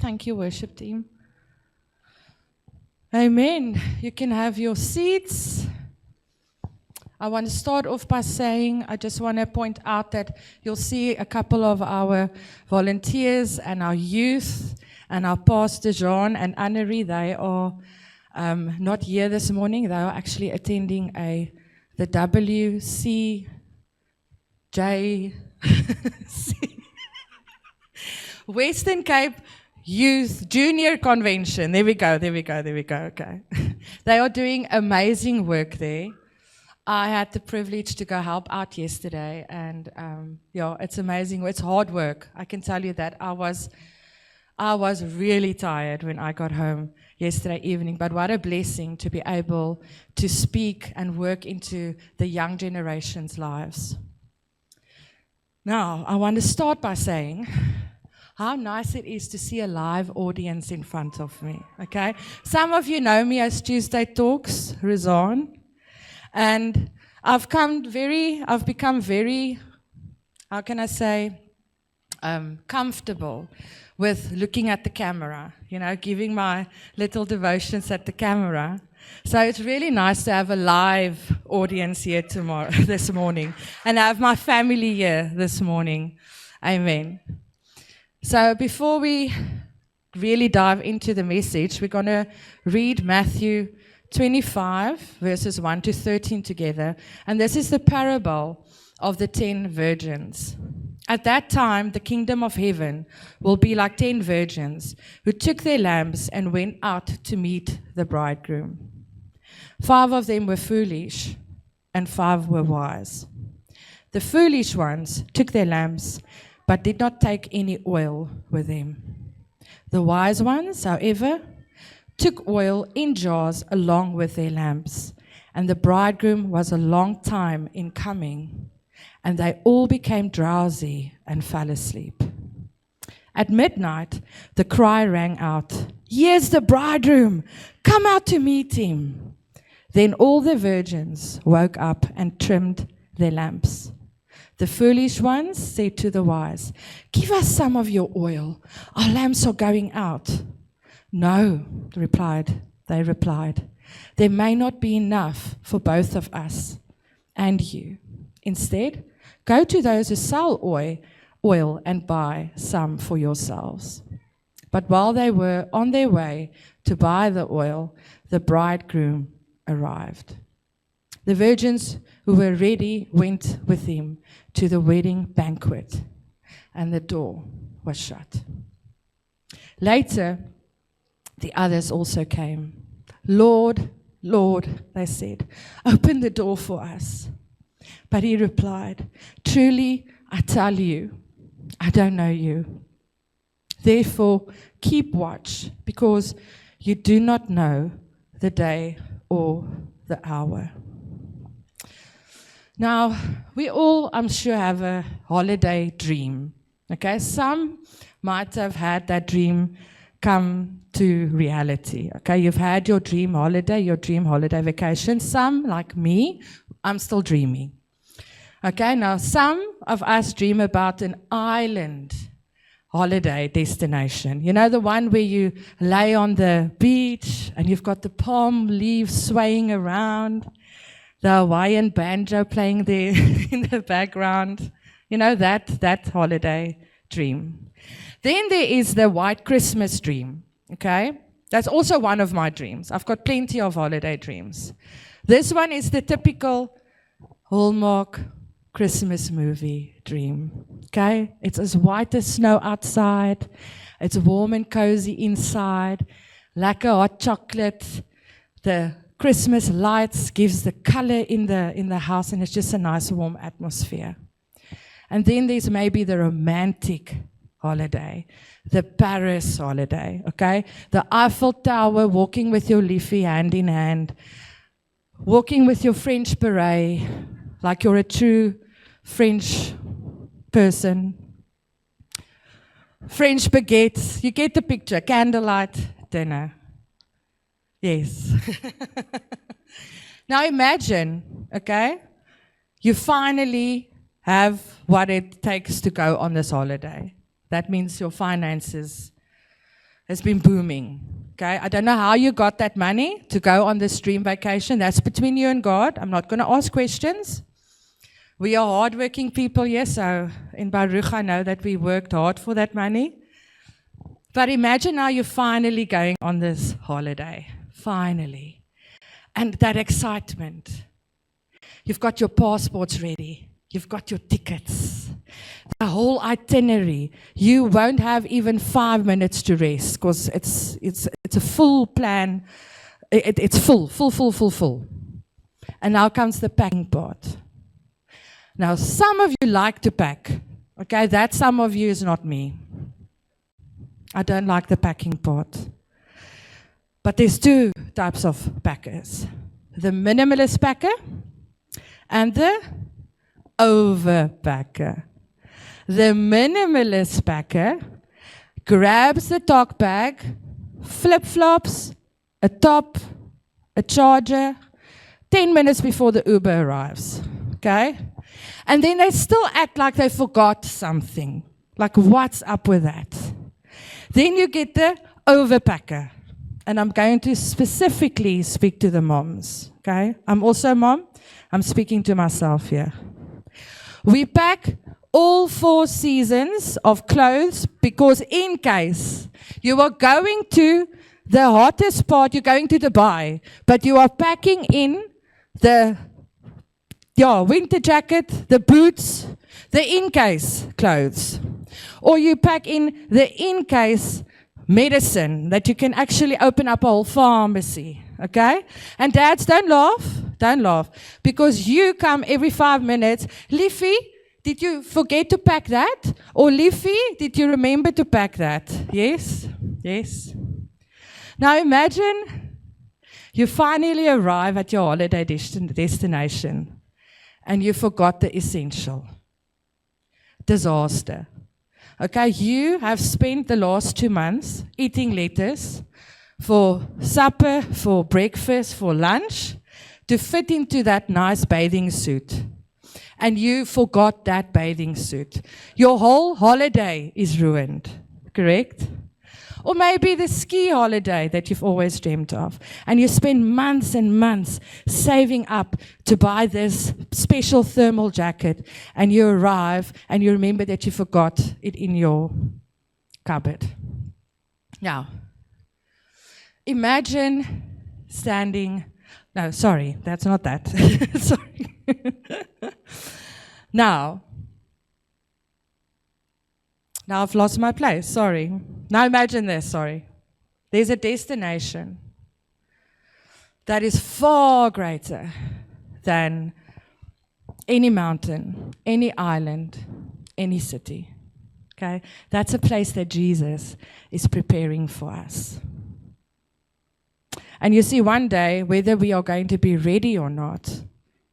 Thank you, worship team. Amen. You can have your seats. I want to start off by saying, I just want to point out that you'll see a couple of our volunteers and our youth and our pastor Jean and Annerie. They are not here this morning. They are actually attending the WCJ Western Cape Youth Junior Convention. There we go. Okay. They are doing amazing work there. I had the privilege to go help out yesterday, and it's amazing. It's hard work. I can tell you that. I was really tired when I got home yesterday evening, but what a blessing to be able to speak and work into the young generation's lives. Now, I want to start by saying how nice it is to see a live audience in front of me, okay? Some of you know me as Tuesday Talks, Rizan. And I've become very, how can I say, comfortable with looking at the camera, giving my little devotions at the camera. So it's really nice to have a live audience here this morning, and have my family here this morning. Amen. So before we really dive into the message, we're going to read Matthew 25, verses 1 to 13 together. And this is the parable of the 10 virgins. At that time, the kingdom of heaven will be like 10 virgins who took their lamps and went out to meet the bridegroom. 5 of them were foolish, and 5 were wise. The foolish ones took their lamps, but did not take any oil with them. The wise ones, however, took oil in jars along with their lamps, and the bridegroom was a long time in coming, and they all became drowsy and fell asleep. At midnight, the cry rang out, "Here's the bridegroom, come out to meet him." Then all the virgins woke up and trimmed their lamps. The foolish ones said to the wise, "Give us some of your oil, our lamps are going out." "No," they replied, "there may not be enough for both of us and you. Instead, go to those who sell oil and buy some for yourselves." But while they were on their way to buy the oil, the bridegroom arrived. The virgins who were ready went with him to the wedding banquet, and the door was shut. Later, the others also came. "Lord, Lord," they said, "open the door for us." But he replied, "Truly, I tell you, I don't know you. Therefore, keep watch, because you do not know the day or the hour." Now, we all, I'm sure, have a holiday dream. Okay, some might have had that dream come to reality. Okay, you've had your dream holiday vacation. Some, like me, I'm still dreaming. Okay, now some of us dream about an island holiday destination. You know, the one where you lay on the beach and you've got the palm leaves swaying around, the Hawaiian banjo playing there in the background. You know, that holiday dream. Then there is the white Christmas dream, okay? That's also one of my dreams. I've got plenty of holiday dreams. This one is the typical Hallmark Christmas movie dream, okay? It's as white as snow outside. It's warm and cozy inside. Lekker hot chocolate. The Christmas lights gives the color in the house, and it's just a nice warm atmosphere. And then there's maybe the romantic holiday, the Paris holiday, okay? The Eiffel Tower, walking with your liefie hand in hand, walking with your French beret, like you're a true French person. French baguettes, you get the picture, candlelight dinner. Yes. Now imagine, okay, you finally have what it takes to go on this holiday. That means your finances has been booming. Okay, I don't know how you got that money to go on this dream vacation. That's between you and God. I'm not going to ask questions. We are hardworking people, yes, so in Baruch I know that we worked hard for that money. But imagine now you're finally going on this holiday. Finally. And that excitement. You've got your passports ready. You've got your tickets. The whole itinerary. You won't have even 5 minutes to rest because it's a full plan. It's full. And now comes the packing part. Now, some of you like to pack. Okay, that some of you is not me. I don't like the packing part. But there's two types of packers. The minimalist packer and the overpacker. The minimalist packer grabs the talk bag, flip-flops, a top, a charger, 10 minutes before the Uber arrives. Okay? And then they still act like they forgot something. Like, what's up with that? Then you get the overpacker. And I'm going to specifically speak to the moms. Okay? I'm also a mom. I'm speaking to myself here. We pack all 4 seasons of clothes because in case you are going to the hottest part, you're going to Dubai, but you are packing in the winter jacket, the boots, the in-case clothes. Or you pack in the in-case medicine that you can actually open up a whole pharmacy. Okay? And dads, don't laugh, because you come every 5 minutes. Liefie, did you forget to pack that? Or Liefie, did you remember to pack that? Yes? Yes. Now imagine you finally arrive at your holiday destination and you forgot the essential. Disaster. Okay, you have spent the last 2 months eating lettuce for supper, for breakfast, for lunch, to fit into that nice bathing suit. And you forgot that bathing suit. Your whole holiday is ruined, correct? Or maybe the ski holiday that you've always dreamed of. And you spend months and months saving up to buy this special thermal jacket. And you arrive and you remember that you forgot it in your cupboard. Now, imagine standing. No, sorry, that's not that. Sorry. Now I've lost my place, sorry. Now imagine this, sorry. There's a destination that is far greater than any mountain, any island, any city. Okay? That's a place that Jesus is preparing for us. And you see, one day, whether we are going to be ready or not,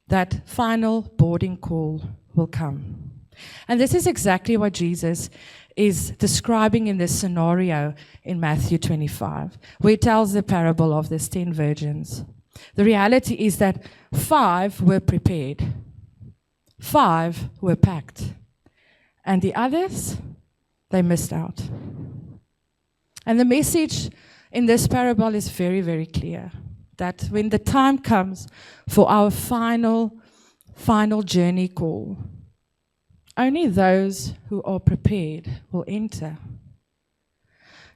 that final boarding call will come. And this is exactly what Jesus is describing in this scenario in Matthew 25, where he tells the parable of these 10 virgins. The reality is that 5 were prepared, 5 were packed, and the others, they missed out. And the message in this parable is very, very clear, that when the time comes for our final journey call, only those who are prepared will enter.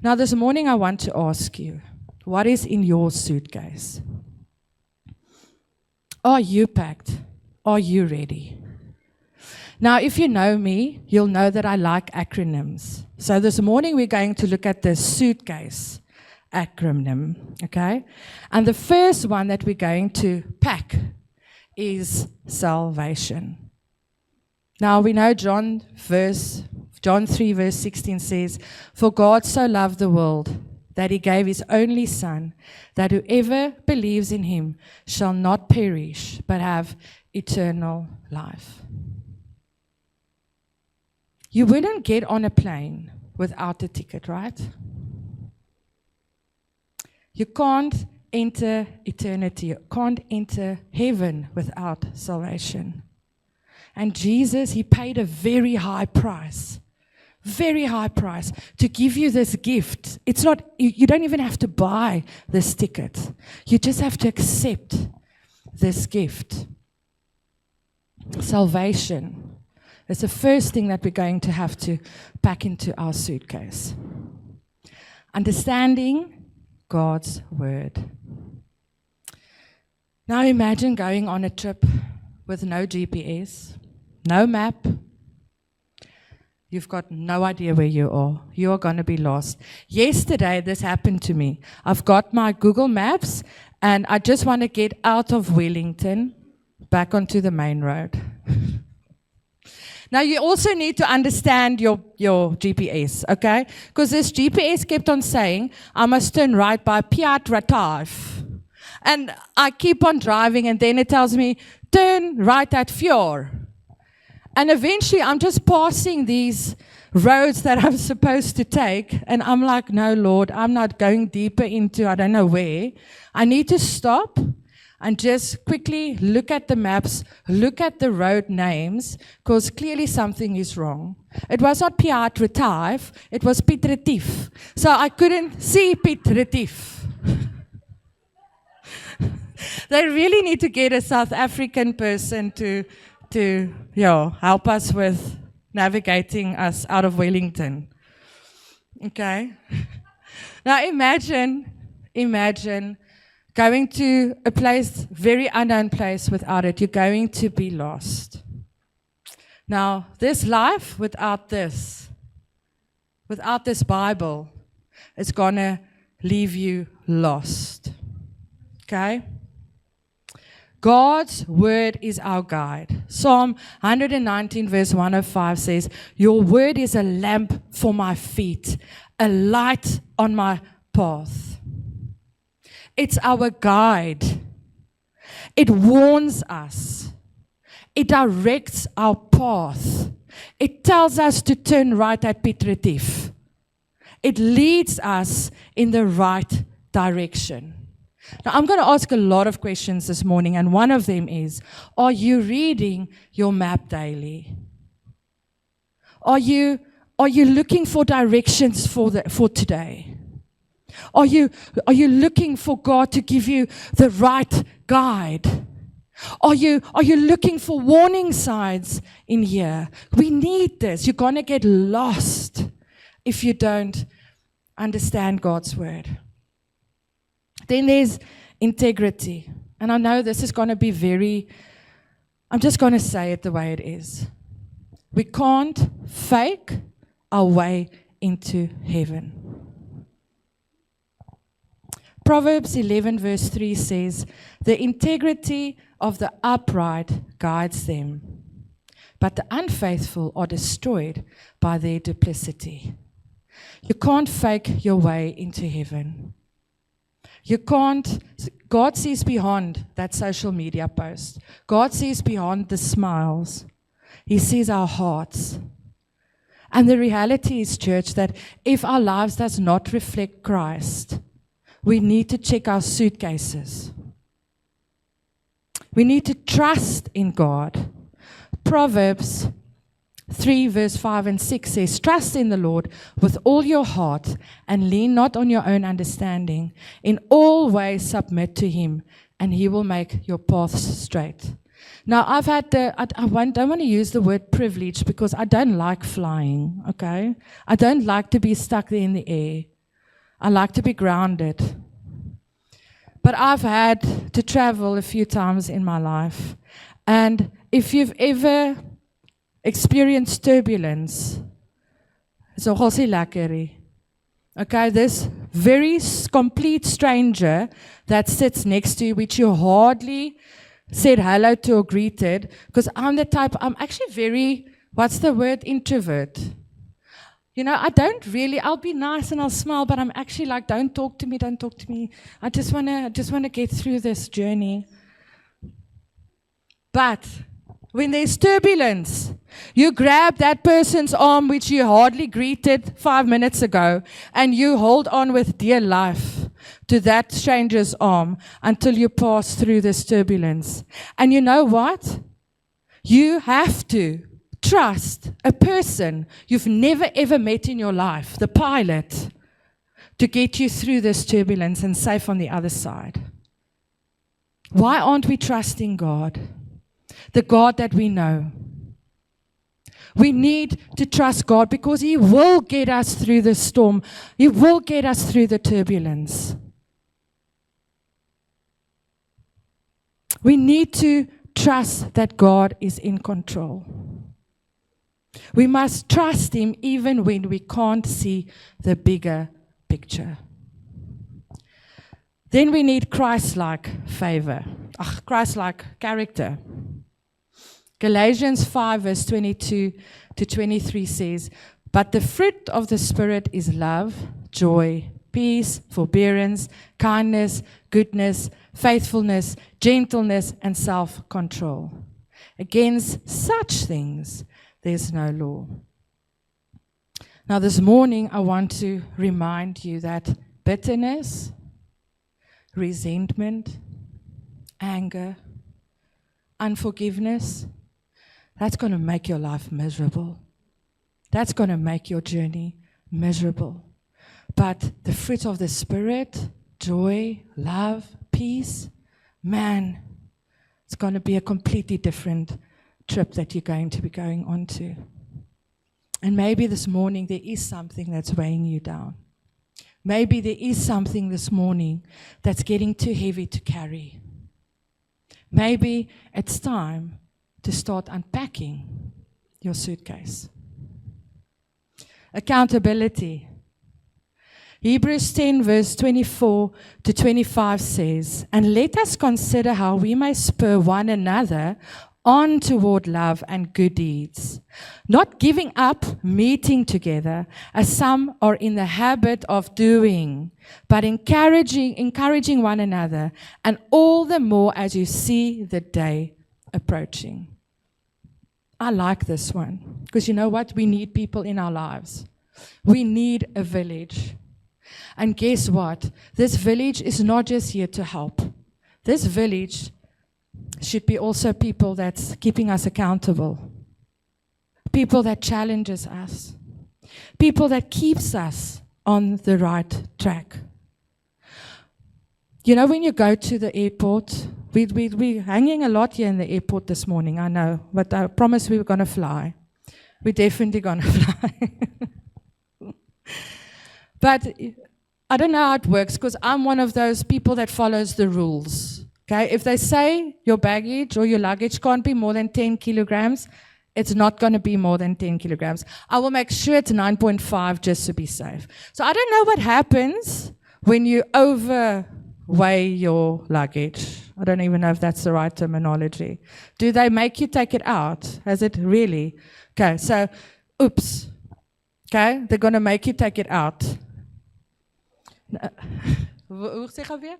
Now this morning I want to ask you, what is in your suitcase? Are you packed? Are you ready? Now if you know me, you'll know that I like acronyms. So this morning we're going to look at the suitcase acronym, okay? And the first one that we're going to pack is salvation. Now we know John 3 verse 16 says, "For God so loved the world that he gave his only Son, that whoever believes in him shall not perish, but have eternal life." You wouldn't get on a plane without a ticket, right? You can't enter eternity, you can't enter heaven without salvation. And Jesus, he paid a very high price very high price to give you this gift. It's not, you don't even have to buy this ticket. You just have to accept this gift. Salvation is the first thing that we're going to have to pack into our suitcase. Understanding God's word. Now imagine going on a trip with no GPS, no map. You've got no idea where you are. You are going to be lost. Yesterday, this happened to me. I've got my Google Maps, and I just want to get out of Wellington, back onto the main road. Now, you also need to understand your GPS, okay? Because this GPS kept on saying, I must turn right by Piat Ratav. And I keep on driving, and then it tells me, turn right at Fjord. And eventually, I'm just passing these roads that I'm supposed to take, and I'm like, no, Lord, I'm not going deeper into I don't know where. I need to stop and just quickly look at the maps, look at the road names, because clearly something is wrong. It was not Piat Ratav, it was Piet Retief. So I couldn't see Piet Retief. They really need to get a South African person to help us with navigating us out of Wellington. Okay? Now imagine going to a place, very unknown place without it. You're going to be lost. Now, this life without this Bible, is going to leave you lost. Okay? God's word is our guide. Psalm 119 verse 105 says, your word is a lamp for my feet, a light on my path. It's our guide. It warns us. It directs our path. It tells us to turn right at Piet Retief. It leads us in the right direction. Now, I'm going to ask a lot of questions this morning, and one of them is, are you reading your map daily? Are you looking for directions for today? Are you looking for God to give you the right guide? Are you looking for warning signs in here? We need this. You're going to get lost if you don't understand God's word. Then there's integrity. And I know this is going to be I'm just going to say it the way it is. We can't fake our way into heaven. Proverbs 11 verse 3 says, the integrity of the upright guides them, but the unfaithful are destroyed by their duplicity. You can't fake your way into heaven. You can't. God sees beyond that social media post. God sees beyond the smiles. He sees our hearts. And the reality is, church, that if our lives does not reflect Christ, we need to check our suitcases. We need to trust in God. Proverbs 3 verse 5 and 6 says, trust in the Lord with all your heart and lean not on your own understanding. In all ways submit to him and he will make your paths straight. Now I've had I don't want to use the word privilege because I don't like flying, okay? I don't like to be stuck there in the air. I like to be grounded. But I've had to travel a few times in my life. And if you've ever experienced turbulence, so okay, this very complete stranger that sits next to you, which you hardly said hello to or greeted, because I'm actually very, what's the word, introvert. You know, I'll be nice and I'll smile, but I'm actually like, don't talk to me. I just want to get through this journey. But when there's turbulence, you grab that person's arm, which you hardly greeted 5 minutes ago, and you hold on with dear life to that stranger's arm until you pass through this turbulence. And you know what? You have to trust a person you've never ever met in your life, the pilot, to get you through this turbulence and safe on the other side? Why aren't we trusting God, the God that we know? We need to trust God because He will get us through the storm. He will get us through the turbulence. We need to trust that God is in control. We must trust Him even when we can't see the bigger picture. Then we need Christ-like favor, Christ-like character. Galatians 5 verse 22 to 23 says, "But the fruit of the Spirit is love, joy, peace, forbearance, kindness, goodness, faithfulness, gentleness, and self-control. Against such things there's no law." Now this morning I want to remind you that bitterness, resentment, anger, unforgiveness, that's going to make your life miserable. That's going to make your journey miserable. But the fruit of the Spirit, joy, love, peace, man, it's going to be a completely different trip that you're going to be going on to. And maybe this morning there is something that's weighing you down. Maybe there is something this morning that's getting too heavy to carry. Maybe it's time to start unpacking your suitcase. Accountability. Hebrews 10 verse 24 to 25 says, "And let us consider how we may spur one another on toward love and good deeds, not giving up meeting together as some are in the habit of doing, but encouraging one another, and all the more as you see the day approaching." I like this one because you know what? We need people in our lives. We need a village. And guess what? This village is not just here to help. This village should be also people that's keeping us accountable. People that challenges us. People that keeps us on the right track. You know, when you go to the airport, we're hanging a lot here in the airport this morning, I know, but I promised we were going to fly. We're definitely going to fly. But I don't know how it works because I'm one of those people that follows the rules. Okay, if they say your baggage or your luggage can't be more than 10 kilograms, it's not going to be more than 10 kilograms. I will make sure it's 9.5 just to be safe. So I don't know what happens when you overweigh your luggage. I don't even know if that's the right terminology. Do they make you take it out? Has it really? Okay, so, oops. Okay, they're going to make you take it out. Hoe sê jy weer?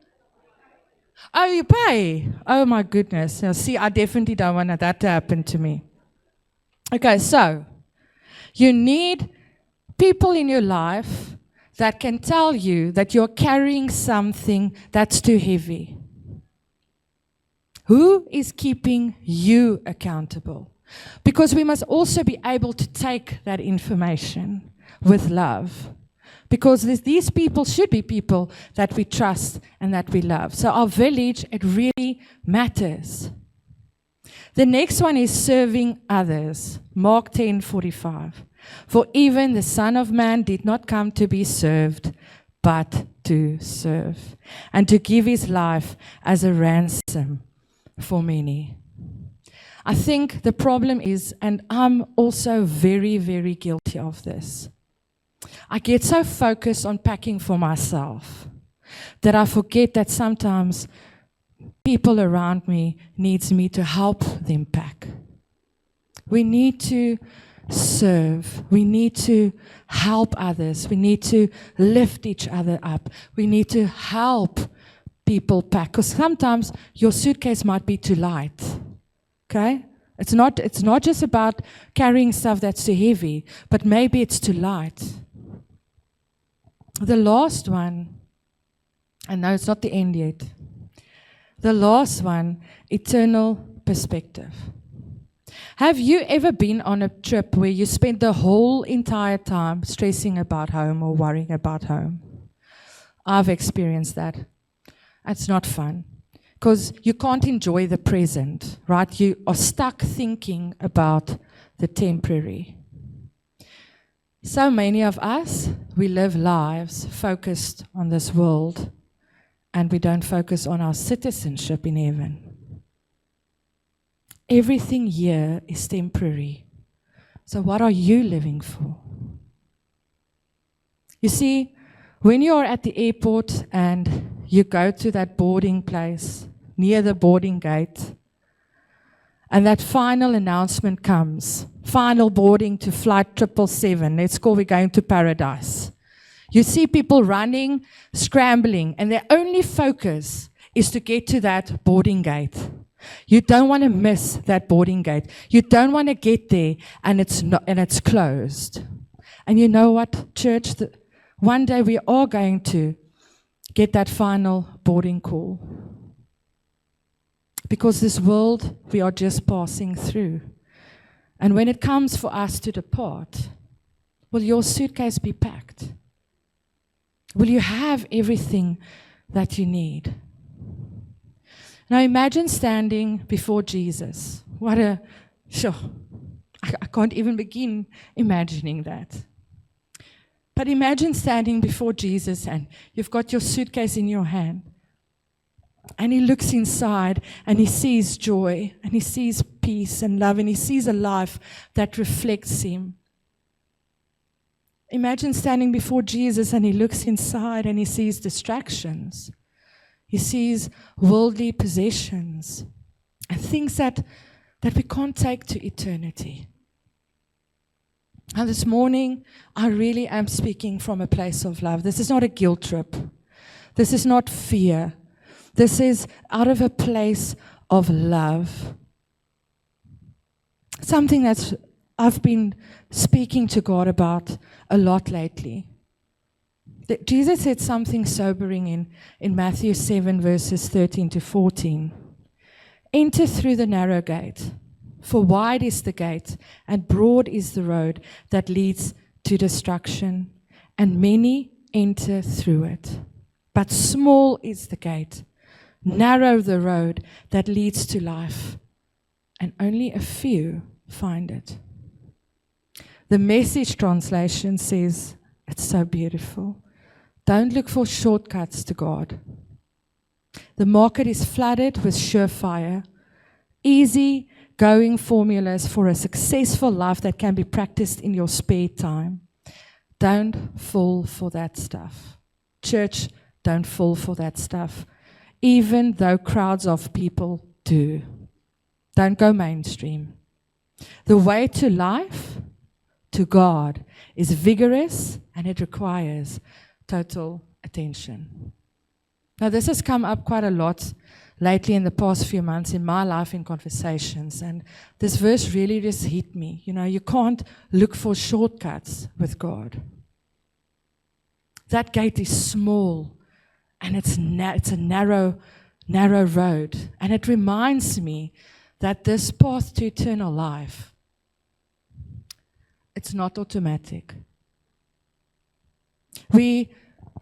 Oh, you pay. Oh my goodness. Now, see, I definitely don't want that to happen to me. Okay, so you need people in your life that can tell you that you're carrying something that's too heavy. Who is keeping you accountable? Because we must also be able to take that information with love. Because these people should be people that we trust and that we love. So our village, it really matters. The next one is serving others. Mark 10:45. "For even the Son of Man did not come to be served, but to serve, and to give his life as a ransom for many." I think the problem is, and I'm also very, very guilty of this, I get so focused on packing for myself that I forget that sometimes people around me needs me to help them pack. We need to serve. We need to help others. We need to lift each other up. We need to help people pack. Because sometimes your suitcase might be too light. Okay? It's not just about carrying stuff that's too heavy, but maybe it's too light. The last one, and no, it's not the end yet. The last one, eternal perspective. Have you ever been on a trip where you spent the whole entire time stressing about home or worrying about home? I've experienced that. It's not fun because you can't enjoy the present, right? You are stuck thinking about the temporary. So many of us, we live lives focused on this world and we don't focus on our citizenship in heaven. Everything here is temporary. So what are you living for? You see, when you're at the airport and you go to that boarding place near the boarding gate, and that final announcement comes, final boarding to flight 777, let's go, we're going to paradise. You see people running, scrambling, and their only focus is to get to that boarding gate. You don't want to miss that boarding gate. You don't want to get there and it's closed. And you know what, church? One day we are going to get that final boarding call. Because this world we are just passing through. And when it comes for us to depart, will your suitcase be packed? Will you have everything that you need? Now imagine standing before Jesus. I can't even begin imagining that. But imagine standing before Jesus and you've got your suitcase in your hand. And he looks inside and he sees joy and he sees peace and love and he sees a life that reflects him. Imagine standing before Jesus and he looks inside and he sees distractions. He sees worldly possessions and things that we can't take to eternity. And this morning, I really am speaking from a place of love. This is not a guilt trip. This is not fear. This is out of a place of love. Something that I've been speaking to God about a lot lately. Jesus said something sobering in Matthew 7, verses 13 to 14. Enter through the narrow gate, for wide is the gate, and broad is the road that leads to destruction, and many enter through it. But small is the gate, narrow the road that leads to life, and only a few find it. The Message translation says, it's so beautiful. Don't look for shortcuts to God. The market is flooded with surefire, easy-going formulas for a successful life that can be practiced in your spare time. Don't fall for that stuff. Church, don't fall for that stuff, even though crowds of people do. Don't go mainstream. The way to life, to God, is vigorous and it requires total attention. Now, this has come up quite a lot lately in the past few months in my life in conversations, and this verse really just hit me. You know, you can't look for shortcuts with God. That gate is small, and it's a narrow road, and it reminds me that this path to eternal life, it's not automatic. We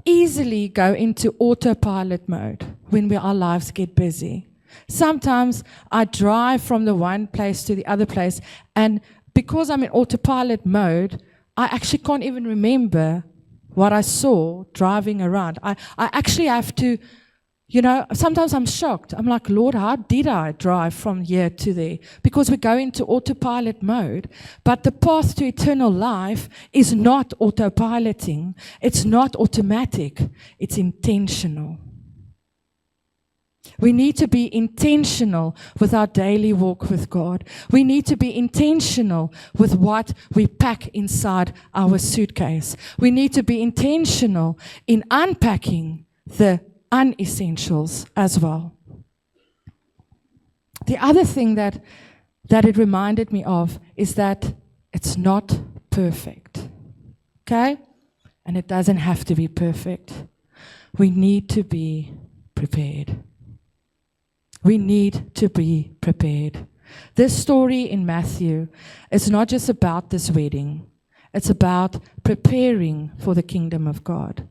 easily go into autopilot mode when our lives get busy. Sometimes I drive from the one place to the other place, and because I'm in autopilot mode, I actually can't even remember what I saw driving around. I actually have to, sometimes I'm shocked. I'm like, Lord, how did I drive from here to there? Because we go into autopilot mode. But the path to eternal life is not autopiloting. It's not automatic. It's intentional. We need to be intentional with our daily walk with God. We need to be intentional with what we pack inside our suitcase. We need to be intentional in unpacking the unessentials as well. The other thing that it reminded me of is that it's not perfect. Okay? And it doesn't have to be perfect. We need to be prepared. We need to be prepared. This story in Matthew is not just about this wedding. It's about preparing for the kingdom of God.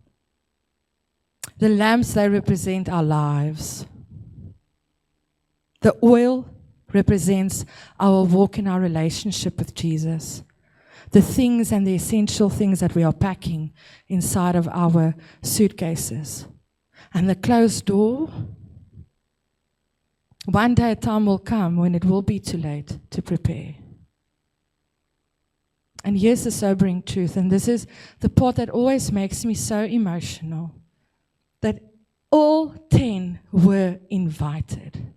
The lamps, they represent our lives. The oil represents our walk in our relationship with Jesus. The things and the essential things that we are packing inside of our suitcases. And the closed door, one day a time will come when it will be too late to prepare. And here's the sobering truth, and this is the part that always makes me so emotional, that all 10 were invited.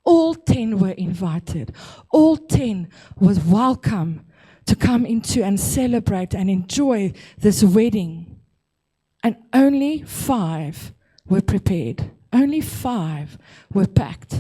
All 10 were invited. All 10 was welcome to come into and celebrate and enjoy this wedding. And only 5 were prepared. Only 5 were packed.